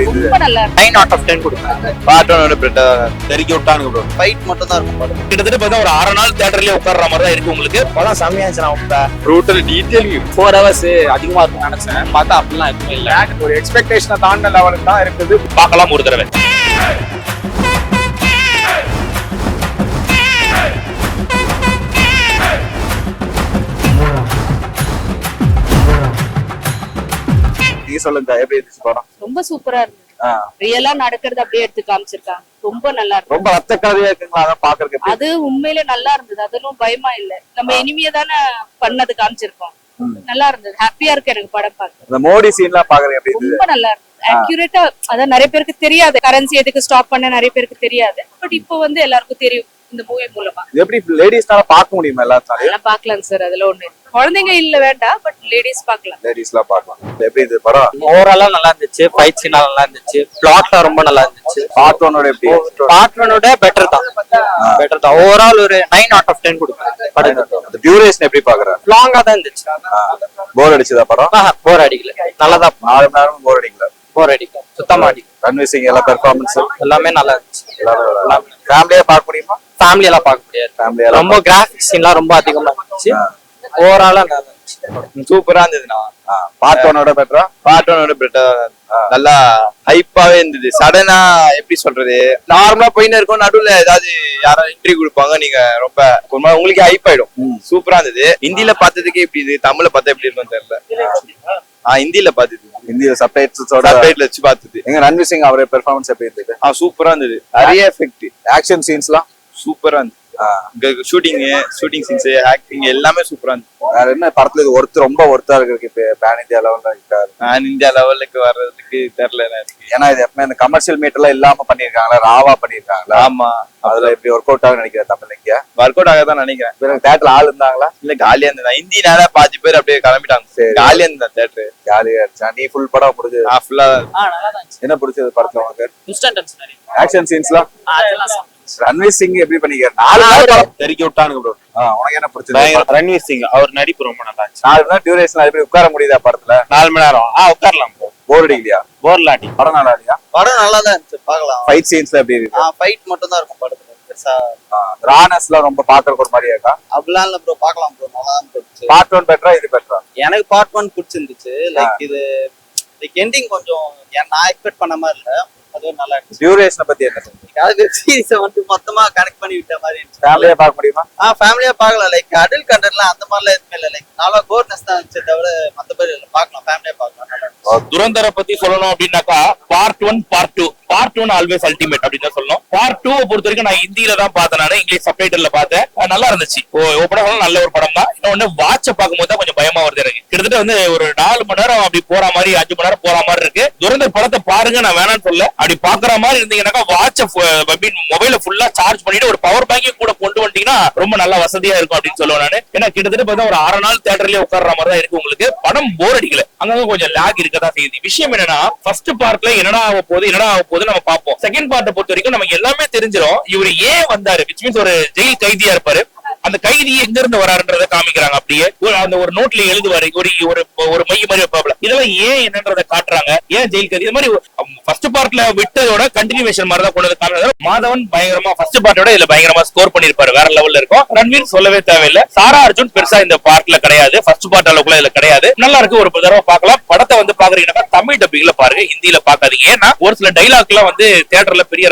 ரொம்ப நல்லா இருக்கு. 9 out of 10 கொடுப்பேன். பார்ட் 1 பெட்டா தெரிக்கி விட்டானுங்க ப்ரோ. ஃபைட் மட்டும் தான் இருக்கும் படம். கிட்டத்தட்ட பார்த்தா ஒரு 6 நாள் தியேட்டர்லயே உட்கார்ற மாதிரி தான் இருக்கு உங்களுக்கு. படம் செமையா இருந்துச்சு. நான் உட்கா ப்ரூட்டல் டீடைலிங் 4 hours அதிகமா இருக்கும்னு நினைச்சேன். பார்த்தா அப்படிலாம் எதுவுமே இல்ல. ஒரு எக்ஸ்பெக்டேஷனை தாண்டின லெவலுக்கு தான் இருக்குது. பார்க்கலாம் ஒரு தடவை. நீ சொல்லுங்க எப்படி இருந்துச்சு படம்? ரொம்ப சூப்பரா இருக்கு. ரியலா நடக்கிறது அப்படியே எடுத்து காமிச்சிருக்காங்க. ரொம்ப நல்லா இருக்கு. ரொம்ப ரத்த கதையா இருக்குங்களா? அத பாக்குறதுக்கு அது உண்மையிலே நல்லா இருந்தது. அதுவும் பயமா இல்ல. நம்ம எனிமியா தானே பண்ணது காமிச்சிருக்கோம். நல்லா இருந்தது. ஹாப்பியா இருக்கு எனக்கு படம் பார்க்க. இந்த மோடி சீன்லாம் பாக்குறீங்க எப்படி இருந்துச்சு? ரொம்ப நல்லா இருக்கு. அக்யூரேட்டா அதான் நிறைய பேருக்கு தெரியாது. கரன்சி எதுக்கு ஸ்டாப் பண்ண நிறைய பேருக்கு தெரியாது. பட் இப்போ வந்து எல்லாருக்கும் தெரியும் இந்த மூவி மூலமா. எப்படி லேடிஸ்னால பார்க்க முடியுமா எல்லாத்தாலையும்? எல்லாம் பார்க்கலாம் சார். அதுல ஒண்ணு குழந்தைங்க இல்ல வேண்டாம். பட் லேடிஸ் பார்க்கலாம். லேடிஸ்லாம் பார்க்கலாம். எப்படி இது படம்? ஓவராலா நல்லா இருந்துச்சு. ஃபைட் சீன் நல்லா இருந்துச்சு. பிளாட்ல ரொம்ப நல்லா இருந்துச்சு. பார்ட் 1 எப்படி? பார்ட் 1 பெட்டர் தான். பெட்டர் தான். ஓவரால் ஒரு 9 out of 10 கொடுப்பேன். அந்த டியூரேஷன் எப்படி பாக்குற? லாங்கா தான் இருந்துச்சு. போர் அடிச்சதா படம்? போர் அடிக்கல. நல்லதா 4 மணி நேரம் போர் அடிக்கல. போர் அடிக்கல. சுத்தமா அடிக்கல. ரன்வீர் சிங் எல்லா பெர்ஃபார்மன்ஸ் எல்லாமே நல்லா இருந்துச்சு. ஃபேமிலியா பார்க்க முடியுமா? ஃபேமிலி எல்லாம் பார்க்க முடியாது. ஃபேமிலியா ரொம்ப கிராபிக்ஸ் சீன்லாம் ரொம்ப அதிகமா இருந்துச்சு. ஓவராலா நல்லா இருந்துச்சு. சூப்பரா இருந்ததுண்ணா. பார்ட் 1 பெட்டரா? பார்ட் 1 பெட்டா நல்லா ஹைப்பாவே இருந்தது. சடனா எப்படி சொல்றது, நார்மலா போயின்னு இருக்கும், நடுவுல ஏதாவது யாராவது இன்டர்வியூ கொடுப்பாங்க, நீங்க ரொம்ப ஒரு மாதிரி உங்களுக்கு ஹைப் ஆயிடும். சூப்பரா இருந்தது. ஹிந்தில பார்த்ததுக்கே எப்படி இது, தமிழ்ல பார்த்தா எப்படி இருக்கும்னு தெரியல. ஹிந்தில பார்த்தது, இந்திய சப்டைட்டில்ஸோட சப்டைட்டில் வச்சு பார்த்தது. எங்க ரன்வீர் சிங் அவரே பெர்ஃபார்மன்ஸ் எப்படி இருந்தது? சூப்பரா இருந்தது. நிறைய எஃபெக்ட், ஆக்ஷன் சீன்ஸ்லாம் சூப்பரா இருந்தது. ஷூட்டிங் சீன்ஸ், ஆக்டிங் எல்லாமே சூப்பரா இருந்துச்சு. வேற என்ன படத்துல இது ஒருத்தர் ரொம்ப ஒருத்தா இருக்கு இப்ப பேன் இந்தியா லெவல்ல இருக்காரு. நான் இந்தியா லெவலுக்கு வர்றதுக்கு தெரியல எனக்கு. ஏன்னா இது எப்பவுமே இந்த கமர்ஷியல் மீட்டர்லாம் இல்லாம பண்ணிருக்காங்களா, ராவா பண்ணிருக்காங்களா? ஆமா, அதுல எப்படி ஒர்க் அவுட் ஆகும் நினைக்கிறேன் தமிழ்ல. இங்க ஒர்க் அவுட் ஆக தான் நினைக்கிறேன். பிறகு தேட்டர்ல ஆள் இருந்தாங்களா? இல்ல, காலியா இருந்தா. ஹிந்தினால 5 பேர் அப்படியே கிளம்பிட்டாங்க. சரி, காலியா இருந்தா தேட்டர். ஜாலியா இருந்துச்சா? நீ ஃபுல் படம் பிடிச்சது? ஃபுல்லா நல்லா தான் இருந்துச்சு. என்ன பிடிச்சது படத்துல உனக்கு? இன்ஸ்டன்ட் நிறைய. ஆக்ஷன் சீன்ஸ்லாம் அதெல்லாம் ரன்வீர் சிங் எப்படி பண்ணிக்கிறார்? 4 நாள் தெரிக்கி விட்டானுங்க ப்ரோ. உனக்கு என்ன பிடிச்சது? ரன்வீர் சிங் அவர் நடிப்பு ரொம்ப நல்லா இருந்துச்சு. 4 நாள் டியூரேஷன் எப்படி உட்கார முடியுதா படத்துல? 4 மணி நேரம் உட்காரலாம் ப்ரோ. போர் அடிக்கலையா? போர்லாட்டி படம் நல்லா இல்லையா? படம் நல்லா தான் இருந்துச்சு, பார்க்கலாம். ஃபைட் சீன்ஸ்ல எப்படி இருக்கு? ஃபைட் மட்டும் தான் இருக்கும் படத்துல. பெருசா ரானஸ்லாம் ரொம்ப பாக்குறதுக்கு ஒரு மாதிரியா இருக்கா? அப்படிலாம் இல்ல ப்ரோ, பார்க்கலாம் ப்ரோ, நல்லா தான் இருந்துச்சு. பார்ட் 1 பெட்டரா இது பெட்டரா? எனக்கு பார்ட் 1 பிடிச்சிருந்துச்சு. லைக் இது எண்டிங் கொஞ்சம் நான் எக்ஸ்பெக்ட் பண்ண மாதிரி இல்ல. அதுவும் நல்லா இருந்துச்சு. டியூரேஷனை பத்தி என்ன சொல்றீங்க? வெப் சீரிஸை வந்து மொத்தமா கனெக்ட் பண்ணி விட்ட மாதிரி இருந்துச்சு. ஃபேமிலியா பார்க்க முடியுமா? ஃபேமிலியா பார்க்கலாம். லைக் அடல்ட் கண்டென்ட்லாம் அந்த மாதிரிலாம் எதுவுமே இல்லை. லைக் நல்லா கோர்னஸ் தான் இருந்துச்சு தவிர மத்தபடி இல்லை. பார்க்கலாம், ஃபேமிலியா பார்க்கலாம். துரந்தரை பத்தி சொல்லணும் அப்படின்னாக்கா part 1 part 2. Part 1 always ultimate அப்படின்னு தான் சொல்லணும். பார்ட் 2 பொறுத்த வரைக்கும் நான் ஹிந்தியில தான் பார்த்தேன். நான் இங்கிலீஷ் சப்டைட்டில்ல பார்த்தேன். நல்லா இருந்துச்சு. படம் நல்ல ஒரு படம் தான். இன்னொன்னு வாட்ச பார்க்கும்போது தான் கொஞ்சம் பயமா வருது எனக்கு. கிட்டத்தட்ட வந்து ஒரு 4 மணி நேரம் அப்படி போற மாதிரி, 5 மணி நேரம் போற மாதிரி இருக்கு. துரந்தர் படத்தை பாருங்க, நான் வேணாம்னு சொல்ல. அப்படி பாக்குற மாதிரி இருந்தீங்கன்னாக்கா வாட்ச மொபைல ஃபுல்லா சார்ஜ் பண்ணிட்டு ஒரு பவர் பேங்கையும் கூட கொண்டு வந்துட்டீங்கன்னா ரொம்ப நல்லா வசதியா இருக்கும் அப்படின்னு சொல்லுவேன் நானு. ஏன்னா கிட்டத்தட்ட பார்த்தா ஒரு 6 நாள் தியேட்டர்லயே உட்கார்ற மாதிரி தான் இருக்கு உங்களுக்கு. படம் போர் அடிக்கல. அங்க கொஞ்சம் லேக் இருக்கதான் செய்யுது. விஷயம் என்னன்னா, ஃபர்ஸ்ட் பார்ட்ல என்னடா ஆக போகுது நம்ம பார்ப்போம். செகண்ட் பார்ட்டை பொறுத்த வரைக்கும் நமக்கு எல்லாமே தெரிஞ்சிடும். இவர் ஏன் வந்தாரு, விச் மீன்ஸ் ஒரு ஜெயில் கைதியா இருப்பாரு. அந்த கைதி எங்க இருந்து வராருன்றத காமிக்கிறாங்க. அப்படியே அந்த ஒரு நோட்ல எழுதுவாரு, ஒரு மைய மாதிரி வைப்பாப்ல. இதெல்லாம் ஏன் என்னன்றதை காட்டுறாங்க. ஏன் ஜெயில் கைதி இது மாதிரி ஃபர்ஸ்ட் பார்ட்ல விட்டதோட கண்டினியூவேஷன் மாதிரி தான் கொண்டு வந்து காமிக்கிறாங்க. மாதவன் பயங்கரமா ஃபர்ஸ்ட் பார்ட்டோட இதுல பயங்கரமா ஸ்கோர் பண்ணிருப்பாரு. வேற லெவல்ல இருக்கும். ரன்வீர் சொல்லவே தேவையில்லை. சாரா அர்ஜுன் பெருசா இந்த பார்ட்ல கிடையாது. ஃபர்ஸ்ட் பார்ட் அளவுக்குள்ள இதுல கிடையாது. நல்லா இருக்கு. ஒரு தடவை பார்க்கலாம். படத்தை வந்து பாக்குறீங்கன்னா தமிழ் டப்பிங்ல பாருங்க, ஹிந்தியில பாக்காதீங்க. ஏன்னா ஒரு சில டைலாக் எல்லாம் வந்து தியேட்டர்ல பெரிய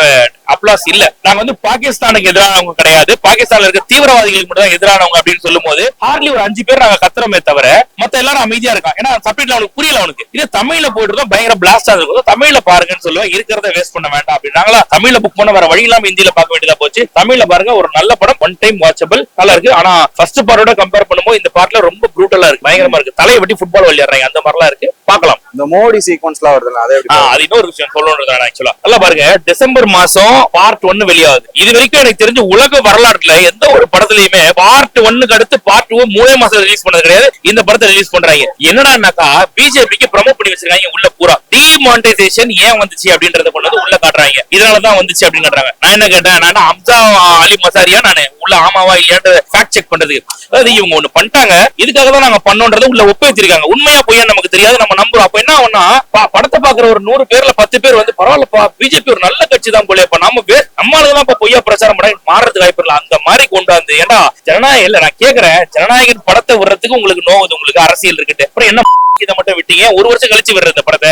அப்ளாஸ் இல்ல. நாங்க வந்து பாகிஸ்தானுக்கு எதிரானவங்க கிடையாது, பாகிஸ்தான்ல இருக்க தீவிரவாதிகளுக்கு மட்டும் தான் எதிரானவங்க அப்படின்னு சொல்லும் போது ஹார்ட்லி ஒரு 5 பேர் நாங்க கத்துறோமே தவிர மத்த எல்லாரும் அமைதியா இருக்கான். ஏன்னா சப்டைட்டில் அவனுக்கு புரியல. அவனுக்கு இது தமிழ்ல போயிட்டு இருக்கோம், பயங்கர பிளாஸ்டா இருக்கும். தமிழ்ல பாருங்கன்னு சொல்லுவேன். இருக்கிறத வேஸ்ட் பண்ண வேண்டாம் அப்படின்னாங்களா. தமிழ்ல புக் பண்ண வர வழி இல்லாம ஹிந்தியில பார்க்க வேண்டியதா போச்சு. தமிழ்ல பாருங்க, ஒரு நல்ல படம், ஒன் டைம் வாட்சபிள், நல்லா இருக்கு. ஆனா ஃபர்ஸ்ட் பார்ட்டோட கம்பேர் பண்ணும்போது இந்த பார்ட்ல ரொம்ப ப்ரூட்டலா இருக்கு, பயங்கரமா இருக்கு. தலையை வெட்டி ஃபுட்பால் விளையாடுறாங்க, அந்த மாதிரிலாம் இருக்கு. பார்க்கலாம். இந்த மோடி சீக்வன்ஸ்லாம் வருதுல, அது இன்னொரு விஷயம் சொல்லணும்ன்றத ஆக்சுவலா நல்லா பாருங்க. டிசம்பர் மாசம் பார்ட் 1 வெளியாகுது. இது வரைக்கும் எனக்கு தெரிஞ்ச உலக வரலாற்றுல எந்த ஒரு படத்துலயுமே பார்ட் 1க்கு அடுத்து பார்ட் 2 3 மாசம் ரிலீஸ் பண்ணது கிடையாது. இந்த படத்தை ரிலீஸ் பண்றாங்க. என்னடான்னாக்கா பிஜேபிக்கு ப்ரோமோட் பண்ணி வச்சிருக்காங்க உள்ள பூரா. டிமானிட்டைசேஷன் ஏன் வந்துச்சு அப்படின்றத கொண்டு வந்து உள்ள காட்டுறாங்க. இதனாலதான் வந்துச்சு அப்படின்னு காட்டுறாங்க. நான் என்ன கேட்டேன், நான் அம்சா அலி மசாரியா நானு உள்ள ஆமாவா இல்லையான்ற ஃபேக்ட் செக் பண்றதுக்கு. அதாவது இவங்க ஒண்ணு பண்ணிட்டாங்க, இதுக்காக தான் நாங்க பண்ணோன்றத உள்ள ஒப்ப வச்சிருக்காங்க. உண்மையா பொய்யா நமக்கு தெரியாது, நம்ம நம்புறோம். அப்ப என்ன ஆகும்னா படத்தை பாக்குற ஒரு 100 பேர்ல 10 பேர் வந்து பரவாயில்லப்பா பிஜேபி ஒரு நல்ல கட்சி தான் போல, இப்ப நம்மளுக்குதான் இப்ப பொய்யா பிரச்சாரம் பண்ண மாறதுக்கு வாய்ப்பு இல்லை அந்த மாதிரி கொண்டு வந்து. ஏன்னா ஜனநாயகம் இல்ல, நான் கேக்குறேன், ஜனநாயகன் படத்தை விடுறதுக்கு உங்களுக்கு நோவுது, உங்களுக்கு அரசியல் இருக்குட்டு, அப்புறம் என்ன இதை மட்டும் விட்டீங்க? ஒரு வருஷம் கழிச்சு விடுற இந்த படத்தை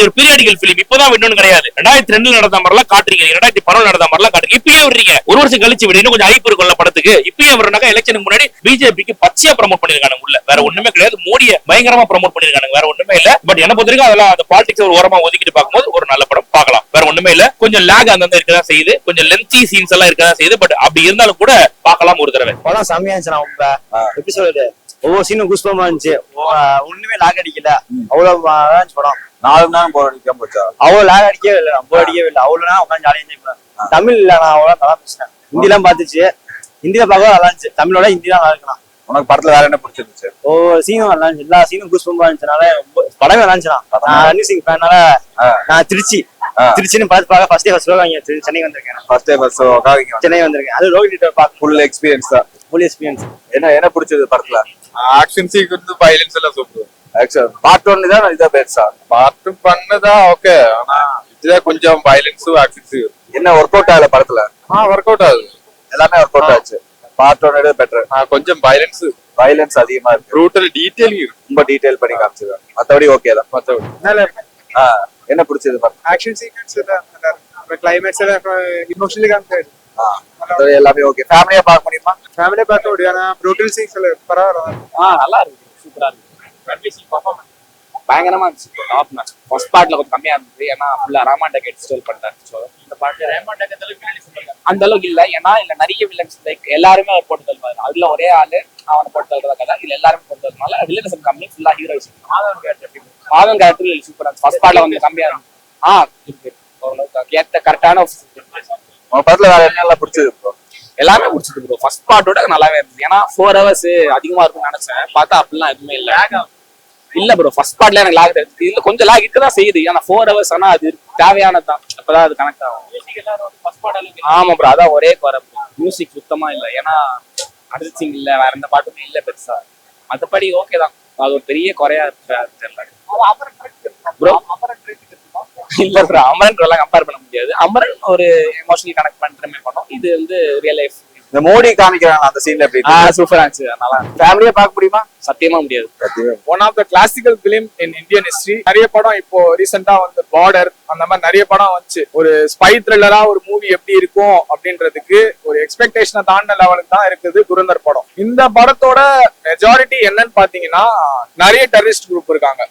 ஒரு பீரியாடிக்கல் பிலிம் இப்பதான் விடணும் கிடையாது. 2002 நடந்த மாதிரிலாம் காட்டுறீங்க, 2010 நடந்த மாதிரிலாம் காட்டுறீங்க, இப்பயே விடுறீங்க. ஒரு வருஷம் கழிச்சு விட இன்னும் கொஞ்சம் ஐப்பு இருக்கும்ல படத்துக்கு. இப்பயே விடுறாங்க. எலெக்ஷனுக்கு முன்னாடி பிஜேபிக்கு பச்சையா ப்ரமோட் பண்ணிருக்காங்க உள்ள, வேற ஒண்ணுமே கிடையாது. மோடியை பயங்கரமா ப்ரமோட் பண்ணிருக்காங்க, வேற ஒண்ணுமே இல்ல. பட் என்ன பொறுத்தவரைக்கும் அதெல்லாம் அந்த பாலிடிக்ஸ் ஒரு ஓரமா ஒதுக்கிட்டு பார்க்கும்போது ஒரு நல்ல படம் பார்க்கலாம், வேற ஒண்ணுமே இல்ல. கொஞ்சம் லேக் அந்தந்த இருக்கதான் செய்யுது, கொஞ்சம் லென்த்தி சீன்ஸ் எல்லாம் இருக்கதான் செய்யுது. பட் அப்படி இருந்தாலும் கூட பார்க்கலாம் ஒரு தடவை. படம் செம்மையா இருந்துச்சு. ரொம்ப எப்படி சொல்றது, ஒவ்வொரு சீனும் குஷ்பமா இருந்துச்சு, ஒண்ணுமே லாக் அடிக்கல, அவ்வளவு படம் 4 மணி நேரம் போர் அடிக்காம போச்சா? அவ்வளவு லாக் அடிக்கவே இல்லை, ரொம்ப அடிக்கவே இல்லை, அவ்வளவு நேரம் உட்காந்து ஜாலியா என்ஜாய் பண்ணேன். தமிழ் இல்ல, நான் அவ்வளவு நல்லா பேசினேன், ஹிந்திலாம் பார்த்துச்சு, ஹிந்தியில பார்க்க நல்லா இருந்துச்சு, தமிழோட ஹிந்தி தான் நல்லா இருக்கலாம். உனக்கு படத்துல வேற என்ன பிடிச்சிருந்துச்சு? ஒவ்வொரு சீனும் நல்லா இருந்துச்சு, எல்லா சீனும் குஷ்பமா இருந்துச்சுனால படமே நல்லா இருந்துச்சு. நான் ரன்னிங் சிங் ஃபேனால நான் திருச்சின்னு பார்க்க ஃபர்ஸ்ட் டே வாங்கி சென்னை வந்திருக்கேன். ஃபர்ஸ்ட் டைம் சென்னை வந்திருக்கேன். அது ரோஹித் பார்க்க ஃபுல் எக்ஸ்பீரியன்ஸ் தான். Full experience. என்ன பிடிச்சது படத்துல? ஆக்ஷன் சீக்வன்ஸ் வயலன்ஸ் எல்லாம் சூப்பர். ஆக்சுவல் பார்ட் 1 தான் இதான் பெருசா? பார்ட் பண்ணதா ஓகே, ஆனா இதுல கொஞ்சம் வயலன்ஸும் ஆக்ஷன்ஸும் என்ன ஒர்க் அவுட் ஆகல படத்துல? ஒர்க் அவுட் ஆகுது, எல்லாமே ஒர்க் அவுட் ஆச்சு. Part 1 better. கொஞ்சம் வயலன்ஸ் அதிகமா இருக்கு, ப்ரூட்டல் டீடைலிங் இருக்கு, ரொம்ப டீடைல் பண்ணி காமிச்சிருக்காங்க. மத்தபடி ஓகே தான். மத்தபடி என்ன பிடிச்சது படம்? ஆக்ஷன் சீக்வன்ஸ் எல்லாம் கிளைமேக்ஸ் எல்லாம் இமோஷனலி காமிச்சாரு. எல்லாமே ஓகே. ஃபேமிலியா பார்க்க முடியுமா? ஃபேமிலியா பார்க்க முடியாது, ப்ரூட்டல் சீக்ஸ் எல்லாம் பரவாயில்ல. நல்லா இருக்கு, சூப்பரா இருக்கு. பயங்கரமா இருந்துச்சு. Top match. ஃபர்ஸ்ட் பார்ட்ல கொஞ்சம் கம்மியா இருந்துச்சு, ஏன்னா ஃபுல்லா ராமாண்டக் எக்ஸ்டோல் பண்ணிட்டாரு. ஸோ இந்த பார்ட்ல ராமாண்டக் அந்த அளவுக்கு இல்ல, ஏன்னா இல்ல நிறைய வில்லன்ஸ் லைக் எல்லாருமே அவர் போட்டு தருவாரு, அதுல ஒரே ஆளு அவனை போட்டு தருவதா கதை, இல்ல எல்லாருமே போட்டு தருவதனால வில்லன்ஸ் கம்மி, ஃபுல்லா ஹீரோஸ். மாதவன் கேரக்டர் சூப்பரா இருந்துச்சு. ஃபர்ஸ்ட் பார்ட்ல கொஞ்சம் கம்மியா இருந்துச்சு. ஓரளவுக்கு ஏத்த கரெக்டான உங்க படத்துல வேற என்னெல்லாம் பிடிச்சது ப்ரோ? எல்லாமே பிடிச்சது ப்ரோ. ஃபர்ஸ்ட் பார்ட்டோட நல்லாவே இருந்துச்சு, ஏன்னா 4 hours அதிகமா இருக்கும்னு நினைச்சேன், பார்த்தா அப்படிலாம் எதுவுமே இல்ல ப்ரோ. ஃபர்ஸ்ட் பார்ட்ல எனக்கு லாக் இருக்கு, இதுல கொஞ்சம் லாக் இருக்கதான் செய்யுது, ஏன்னா 4 hours ஆனா அது தேவையானதுதான், அப்பதான் அது கனெக்ட் ஆகும். ஆமா ப்ரோ, அதான் ஒரே குறை. மியூசிக் சுத்தமா இல்ல, ஏன்னா அரிஜித் சிங் இல்ல, வேற எந்த பாட்டுமே இல்ல பெருசா. மத்தபடி ஓகே தான், அது ஒரு பெரிய குறையா இருக்கு ப்ரோ. இல்ல ப்ரோ, அமரன் எல்லாம் கம்பேர் பண்ண முடியாது. அமரன் ஒரு எமோஷனல் கனெக்ட் பண்ற மாதிரி பண்ணோம், இது வந்து ரியல் லைஃப். இந்த மோடி காமிக்கிறாங்க அந்த சீன்ல எப்படி? சூப்பரா இருந்துச்சு, நல்லா. ஃபேமிலியா பார்க்க முடியுமா? சத்தியமா முடியாது. One of the classical film in Indian history. நிறைய படம் இப்போ ரீசெண்டா வந்து பார்டர் அந்த மாதிரி நிறைய படம் வந்துச்சு. ஒரு ஸ்பை த்ரில்லரா ஒரு மூவி எப்படி இருக்கும் அப்படின்றதுக்கு ஒரு எக்ஸ்பெக்டேஷனை தாண்ட லெவலுக்கு தான் இருக்குது துரந்தர் படம். இந்த படத்தோட மெஜாரிட்டி என்னன்னு பாத்தீங்கன்னா, நிறைய டெரரிஸ்ட் குரூப் இருக்காங்க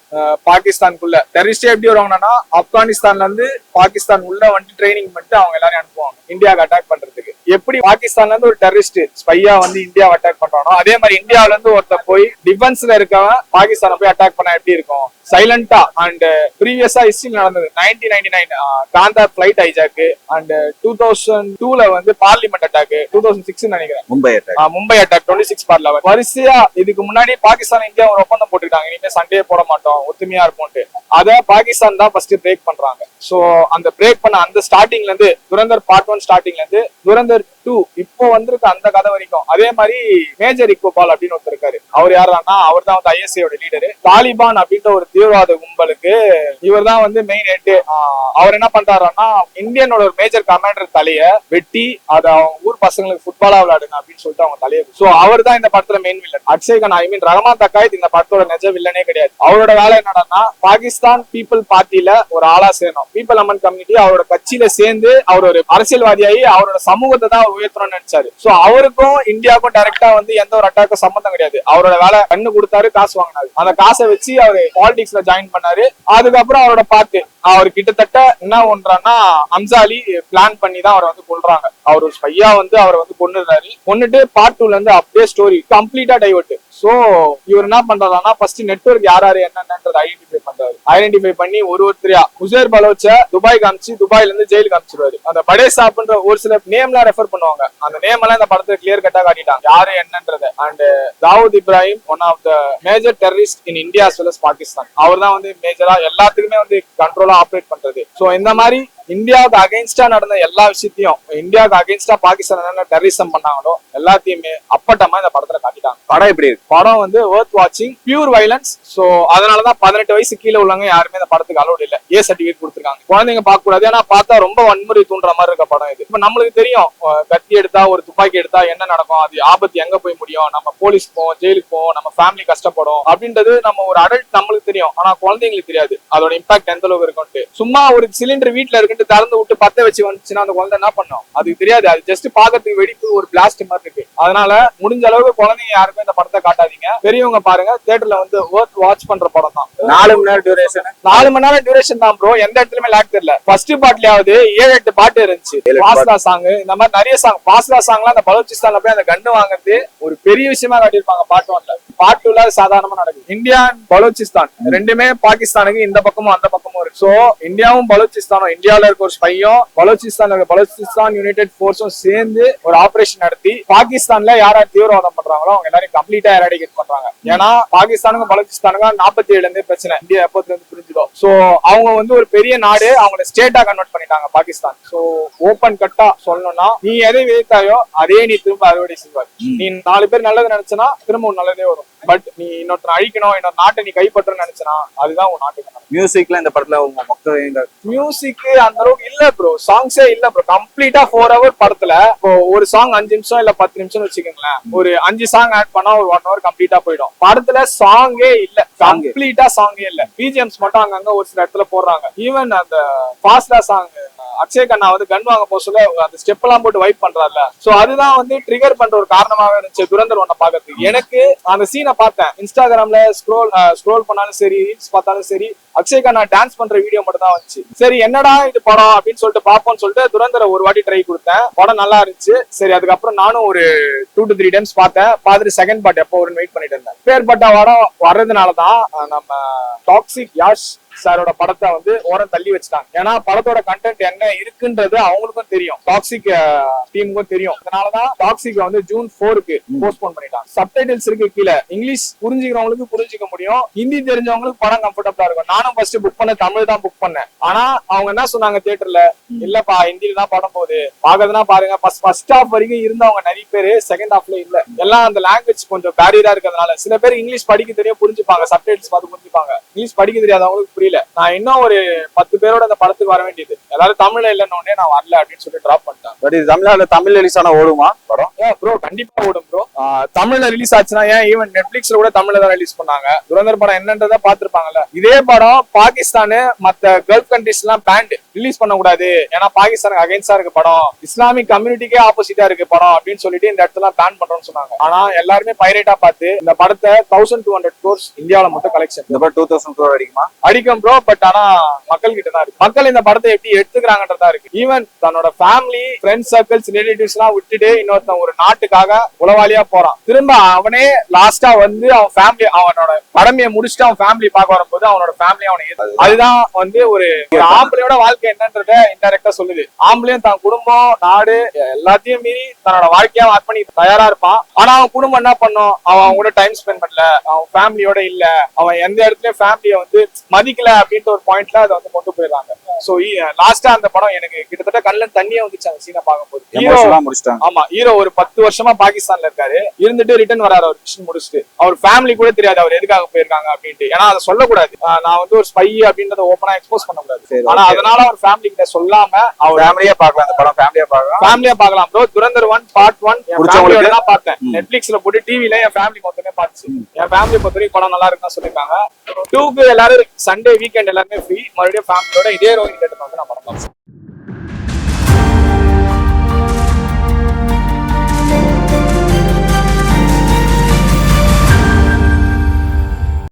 பாகிஸ்தானுக்குள்ள. டெரரிஸ்டே எப்படி வருவாங்கன்னா, ஆப்கானிஸ்தான்ல இருந்து பாகிஸ்தான் உள்ள வந்து ட்ரைனிங் பண்ணிட்டு அவங்க எல்லாரையும் அனுப்புவாங்க இந்தியாவுக்கு அட்டாக் பண்றதுக்கு. எப்படி பாகிஸ்தான்ல இருந்து ஒரு டெரரிஸ்ட் ஸ்பையா வந்து இந்தியாவை அட்டாக் பண்றானோ, அதே மாதிரி இந்தியாவில இருந்து ஒருத்த போய் டிஃபென்ஸ்ல இருக்கவன் பாகிஸ்தானை போய் அட்டாக் பண்ணா எப்படி இருக்கும்? சைலண்டா. அண்ட் ப்ரீவியஸா ஹிஸ்டரியில் நடந்தது 1999 காந்தா பிளைட் ஹைஜாக், அண்ட் 2002ல வந்து பார்லிமெண்ட் அட்டாக், 2006 நினைக்கிறேன் மும்பை அட்டாக் 26 பார்ல வரிசையா. இதுக்கு முன்னாடி பாகிஸ்தான் இந்தியா ஒரு ஒப்பந்தம் போட்டுக்கிட்டாங்க, இனிமே சண்டே போட மாட்டோம், ஒத்துமையா இருப்போம்ட்டு. அத பாகிஸ்தான் தான் ஃபர்ஸ்ட் பிரேக் பண்றாங்க. சோ அந்த பிரேக் பண்ண அந்த ஸ்டார்டிங்ல இருந்து துரந்தர் பார்ட் 1 ஸ்டார்டிங்ல இருந்து துரந்தர் 2 இப்போ வந்திருக்கு அந்த கதை வரைக்கும். அதே மாதிரி மேஜர் இக்பால் அப்படின்னு ஒருத்தர் இருக்காரு. அவர் யாருன்னா, அவர் தான் வந்து ஐஎஸ்ஐயோட லீடரு. தாலிபான் அப்படின்ற ஒரு தீவிரவாத கும்பலுக்கு இவர் தான் வந்து மெயின் ஹெட். அவர் என்ன பண்றாருன்னா, இந்தியனோட ஒரு மேஜர் கமாண்டர் தலைய வெட்டி அதை அவங்க ஊர் பசங்களுக்கு ஃபுட்பாலா விளையாடுங்க அப்படின்னு சொல்லிட்டு அவங்க தலையை. சோ அவர் தான் இந்த படத்துல மெயின் வில்லன். அக்ஷய் கண்ணா ஐ மீன் ரஹ்மான் தக்காயத் இந்த படத்தோட நிஜ வில்லனே கிடையாது. அவரோட வேலை என்னன்னா, பாகிஸ்தான் பீப்புள் பார்ட்டில ஒரு ஆளா சேரணும், பீப்புள் அமன் கம்யூனிட்டி அவரோட கட்சியில சேர்ந்து அவர் ஒரு அரசியல்வாதியாகி அவரோட சமூகத்தை தான் அவர் உயர்த்தணும்னு நினைச்சாரு. சோ அவருக்கும் இந்தியாவுக்கும் டைரக்டா வந்து எந்த ஒரு அட்டாக்கும் சம்பந்தம் கிடையாது. அவரோட வேலை கண்ணு கொடுத்தாரு, காசு வாங்கினாரு. அந்த காசை வச்சு அவரு பாலிடிக்ஸ்ல ஜாயின் பண்ணாரு. அதுக்கப்புறம் அவரோட பார்த்து அவர் கிட்டத்தட்ட என்ன பண்றான்னா, அம்சாலி பிளான் பண்ணி தான் அவரை வந்து கொல்றாங்க. அவர் ஒரு ஸ்பையா வந்து அவரை வந்து கொன்னுறாரு. கொன்னுட்டு பார்ட் 2ல இருந்து அப்படியே ஸ்டோரி கம்ப்ளீட்டா டைவர்ட். சோ இவர் என்ன பண்றாருன்னா, ஃபர்ஸ்ட் நெட்வொர்க் யாராரு என்னன்றதை ஐடென்டிஃபை பண்றாரு. ஐடென்டிஃபை பண்ணி ஒருத்தரையா உசேர் பலோச்ச துபாய் காமிச்சு துபாய்ல இருந்து ஜெயிலுக்கு காமிச்சிருவாரு. அந்த படேசாப்ன்ற ஒரு சில நேம் எல்லாம் ரெஃபர் பண்ணுவாங்க. அந்த நேம் எல்லாம் இந்த படத்துல கிளியர் கட்டா காட்டிட்டாங்க யாரு என்னன்றத. And Dawood Ibrahim one of the major terrorist in India as well as Pakistan. அவர் தான் வந்து மேஜரா எல்லாத்துக்குமே வந்து கண்ட்ரோலா ஆப்ரேட் பண்றது. சோ இந்த மாதிரி இந்தியாவுக்கு அகைன்ஸ்டா நடந்த எல்லா விஷயத்தையும், இந்தியாவுக்கு அகைன்ஸ்டா பாகிஸ்தான் என்ன டெரரிசம் பண்ணாங்களோ எல்லாத்தையுமே அப்பட்டமா இந்த படத்துல காட்டிட்டாங்க. படம் எப்படி இருக்கு? படம் வந்து வொர்த் வாட்சிங், பியூர் வைலன்ஸ். சோ அதனாலதான் 18 வயசு கீழே உள்ளவங்க யாருமே இந்த படத்துக்கு அலோட் இல்ல. ஏ சர்டிபிகேட் கொடுத்துருக்காங்க. குழந்தைங்க பார்க்க கூடாது. ஏன்னா பார்த்தா ரொம்ப வன்முறை தூண்டுற மாதிரி இருக்க படம் இது. இப்ப நம்மளுக்கு தெரியும் கத்தி எடுத்தா ஒரு துப்பாக்கி எடுத்தா என்ன நடக்கும், அது ஆபத்து எங்க போய் முடியும், நம்ம போலீஸ் போவோம், ஜெயிலுக்கு போவோம், நம்ம ஃபேமிலி கஷ்டப்படும் அப்படின்றது நம்ம ஒரு அடல்ட் நம்மளுக்கு தெரியும். ஆனா குழந்தைங்களுக்கு தெரியாது அதோட இம்பாக்ட் எந்த அளவுக்கு இருக்கும்ட்டு. சும்மா ஒரு சிலிண்டர் வீட்டுல இருக்குன்னு திறந்து விட்டு பத்த வச்சு வந்துச்சுன்னா அந்த குழந்தை என்ன பண்ணும் அதுக்கு தெரியாது. அது ஜஸ்ட் பாக்கிறதுக்கு வெடிப்பு ஒரு பிளாஸ்ட் மாதிரி இருக்கு. அதனால முடிஞ்ச அளவுக்கு குழந்தைங்க யாருமே இந்த படத்தை காட்டாதீங்க. பெரியவங்க பாருங்க, தியேட்டர்ல வந்து வொர்த் வாட்ச் பண்ற படம் தான். 4 மணி நேரம் டியூரேஷன். 4 மணி நேரம் டியூரேஷன் தான் ப்ரோ. எந்த இடத்துலயுமே லேக் தெரியல. ஃபர்ஸ்ட் பார்ட்லயாவது 7-8 பாட்டு இருந்துச்சு. பாஸ்லா சாங், இந்த மாதிரி நிறைய சாங். பாஸ்லா சாங்லாம் அந்த பலூச்சிஸ்தான்ல போய் அந்த கன்னு வாங்குறது ஒரு பெரிய விஷயமா காட்டியிருப்பாங்க. பார்ட் 1ல. பார்ட் 2ல சாதாரணமா நடக்குது. இந்தியா பலூச்சிஸ்தான் ரெண்டுமே பாகிஸ்தானுக்கு இந்த பக்கமும் அந்த பக்கமும் இருக்கு. சோ இந்தியாவும் பலூச்சிஸ்தானும், இந்தியாவில இருக்க ஒரு ஸ்பையும் பலூச்சிஸ்தான்ல இருக்க பலூச்சிஸ்தான் யுனைடெட் போர்ஸும் சேர்ந்து ஒரு ஆபரேஷன் நடத்தி பாகிஸ்தான்ல யார் யார் தீவிரவாதம் பண்றாங்களோ அவங்க எல்லாரையும் கம்ப்ளீட்டா எராடிகேட் பண்றாங்க. ஏன்னா பாகிஸ்தானுக்கும் பலூச்சிஸ்தானுக்கும் 47 இருந்தே பிரச்சனை. இந்தியா எப்போதுல இருந்து புரிஞ்சுதோ. சோ அவங்க வந்து ஒரு பெரிய நாடு, அவங்கள ஸ்டேட்டா கன்வெர்ட் பண்ணிட்டாங்க பாகிஸ்தான். சோ ஓபன் கட்டா சொல்லணும்னா நீ எதை விதைத்தாயோ அதே நீ திரும்ப அறுவடை செய்வார். நீ 4 பேர் நல்லது நினைச்சனா திரும்ப ஒரு நல்லதே வரும். பட் நீ இன்னொருத்தர் அழிக்கணும், இன்னொரு நாட்டை நீ கைப்பற்றணும்னு நினைச்சனா அதுதான் உன் நாட்டுக்கு. மியூசிக்ல இந்த படத்துல உங்க மக்கள் மியூசிக் அந்த அளவுக்கு இல்ல ப்ரோ. சாங்ஸே இல்ல ப்ரோ. கம்ப்ளீட்டா 4 hour படத்துல இப்போ ஒரு சாங் 5 நிமிஷம் இல்ல 10 நிமிஷம் வச்சுக்கோங்களேன். ஒரு 5 சாங் ஆட் பண்ணா ஒரு 1 hour கம்ப்ளீட்டா போயிடும். படத்துல சாங்கே இல்ல, கம்ப்ளீட்டா சாங்கே இல்ல. பிஜிஎம்ஸ் மட்டும் அங்கங்க ஒரு சில இடத்துல போடுறாங்க. ஈவன் அந்த ஃபாஸ்டா சாங் அக்ஷய் கண்ணா வந்து கன் வாங்க போக சொல்ல அந்த ஸ்டெப் எல்லாம் போட்டு வைப் பண்றாருல. சோ அதுதான் வந்து ட்ரிகர் பண்ற ஒரு காரணமாக இருந்துச்சு துரந்தர் 1 பாக்கிறதுக்கு. எனக்கு அந்த சீனை பார்த்தேன் இன்ஸ்டாகிராம்ல ஸ்க்ரோல் பண்ணாலும் சரி, ரீல்ஸ் பார்த்தாலும் சரி, அக்ஷய் கண்ணா டான்ஸ் பண்ற வீடியோ மட்டும் தான் வந்துச்சு. சரி என்னடா இது படம் அப்படின்னு சொல்லிட்டு பாப்போம்னு சொல்லிட்டு துரந்தரை ஒரு வாட்டி ட்ரை கொடுத்தேன். படம் நல்லா இருந்துச்சு. சரி அதுக்கப்புறம் நானும் ஒரு 2 to 3 டைம்ஸ் பார்த்தேன். பார்த்துட்டு செகண்ட் பார்ட் எப்போ வரும்னு வெயிட் பண்ணிட்டு இருந்தேன். பேர்பட்ட படம் வர்றதுனாலதான் நம்ம டாக்ஸிக் யாஷ் சாரோட படத்தை வந்து ஓரம் தள்ளி வச்சுட்டாங்க. ஏன்னா படத்தோட கண்டென்ட் என்ன இருக்குன்றது அவங்களுக்கும் தெரியும், டாக்ஸிக் டீமுக்கும் தெரியும். அதனாலதான் டாக்ஸிக் வந்து ஜூன் 4க்கு போஸ்ட்போன் பண்ணிட்டாங்க. சப்டைட்டில்ஸ் இருக்கு கீழே. இங்கிலீஷ் புரிஞ்சுக்கிறவங்களுக்கு புரிஞ்சுக்க முடியும், ஹிந்தி தெரிஞ்சவங்களுக்கு படம் கம்ஃபர்டபுளா இருக்கும். நானும் ஃபர்ஸ்ட் புக் பண்ண தமிழ் தான் புக் பண்ணேன். ஆனா அவங்க என்ன சொன்னாங்க தியேட்டர்ல, இல்லப்பா ஹிந்தியில தான் படம் போகுது, பாக்குறதுனா பாருங்க. ஃபர்ஸ்ட் ஹாஃப் வரைக்கும் இருந்தவங்க நிறைய பேரு செகண்ட் ஹாஃப்ல இல்ல. எல்லாம் அந்த லாங்குவேஜ் கொஞ்சம் பேரியரா இருக்கிறதுனால சில பேர் இங்கிலீஷ் படிக்க தெரியும், புரிஞ்சுப்பாங்க, சப்டைட்டில்ஸ் பார்த்து புரிஞ்சுப்பாங்க. இங்கிலீஷ் படிக்க தெரியாதவங்களுக்கு புரியல. நான் இன்னும் ஒரு 10 பேரோட அந்த படத்துக்கு வர வேண்டியது. எல்லாரும் தமிழ்ல இல்லைன்னு நான் வரல அப்படின்னு சொல்லி டிராப் பண்ணிட்டேன். பட் இது தமிழ் ரிலீஸ் ஆனா ஓடுமா படம்? ப்ரோ கண்டிப்பா ஓடும் ப்ரோ. தமிழ்ல ரிலீஸ் ஆச்சுன்னா ஏன் ஈவன் நெட்ஃபிளிக்ஸ்ல கூட தமிழ்ல தான் ரிலீஸ் பண்ணாங்க. துரந்தர் படம் என்னன்றதை பாத்துருப்பாங்கல்ல. இதே படம் பாகிஸ்தான் மத்த கல்ஃப் கண்ட்ரிஸ் எல்லாம் பேண்ட் ரிலீஸ் பண்ண கூடாது, ஏன்னா பாகிஸ்தானுக்கு அகைன்ஸ்டா இருக்கு படம், இஸ்லாமிக் கம்யூனிட்டிக்கே ஆப்போசிட்டா இருக்கு படம் அப்படின்னு சொல்லிட்டு இந்த இடத்துல பேன் பண்றோம்னு சொன்னாங்க. ஆனா எல்லாருமே பைரேட்டா பார்த்து இந்த படத்தை 1200 crores இந்தியாவில மட்டும் கலெக்ஷன். இந்த படம் 2000 crore அடிக்குமா? அடிக்கும் ப்ரோ. பட் ஆனா மக்கள் கிட்ட தான் இருக்கு. மக்கள் இந்த படத்தை எப்படி எடுத்துக்கிறாங்கன்றதா இருக்கு. ஈவன் தன்னோட ஃபேமிலி, ஃப்ரெண்ட்ஸ் சர்க்கிள்ஸ், ரிலேட்டிவ்ஸ் எல்லாம் விட்டுட்டு இன்னொருத்தன் ஒரு நாட்டுக்காக உளவாளியா போறான். திரும்ப அவனே லாஸ்டா வந்து அவன் ஃபேமிலி, அவனோட கடமையை முடிச்சுட்டு அவன் ஃபேமிலி பார்க்க வரும்போது அவனோட ஃபேமிலி அவனை அதுதான் வந்து ஒரு ஆம்பளையோட வாழ்க்கை என்னன்றத இன்டைரக்டா சொல்லுது. ஆம்பளையும் தன் குடும்பம், நாடு எல்லாத்தையும் மீறி தன்னோட வாழ்க்கையா அர்ப்பணி தயாரா இருப்பான். ஆனா அவன் குடும்பம் என்ன பண்ணும், அவன் கூட டைம் ஸ்பெண்ட் பண்ணல, அவன் ஃபேமிலியோட இல்ல, அவன் எந்த இடத்துலயும் ஃபேமிலியை வந்து மதிக்கல அப்படின்ற ஒரு பாயிண்ட்ல அதை வந்து கொண்டு போயிடுறாங்க. சோ லாஸ்டா அந்த படம் எனக்கு கிட்டத்தட்ட கண்ணுல தண்ணியே வந்துச்சு அந்த சீனை பார்க்கும்போது. ஹீரோ ஆமா, ஹீரோ ஒரு 10 வருஷமா பாகிஸ்தான்ல இருக்காரு, இருந்துட்டு ரிட்டர்ன் வராரு அவர் மிஷன் முடிச்சுட்டு. அவர் ஃபேமிலி கூட தெரியாது அவர் எதுக்காக போயிருக்காங்க அப்படின்ட்டு. ஏன்னா அதை சொல்லக்கூடாது, நான் வந்து ஒரு ஸ்பை அப்படின்றத ஓப்பனா எக்ஸ்போஸ் பண்ண கூடாது. ஆனா அதனால அவர் ஃபேமிலி கிட்ட சொல்லாம அவர் ஃபேமிலியா பார்க்கலாம். அந்த படம் ஃபேமிலியா பார்க்கலாம் ப்ரோ. துரந்தர் 1 பார்ட் 1 ஃபேமிலியோட தான் பார்த்தேன். நெட்ஃபிளிக்ஸ்ல போட்டு டிவில என் ஃபேமிலி மொத்தமே பார்த்துச்சு. என் ஃபேமிலி பொறுத்த வரைக்கும் படம் நல்லா இருக்குன்னு சொல்லிருக்காங்க. 2க்கு எல்லாரும் சண்டே வீக்கெண்ட் எல்லாருமே ஃப்ரீ, மறுபடியும் ஃபேமிலியோட இதே ரோஹிணி தேட்டர் வந்து நான் படம்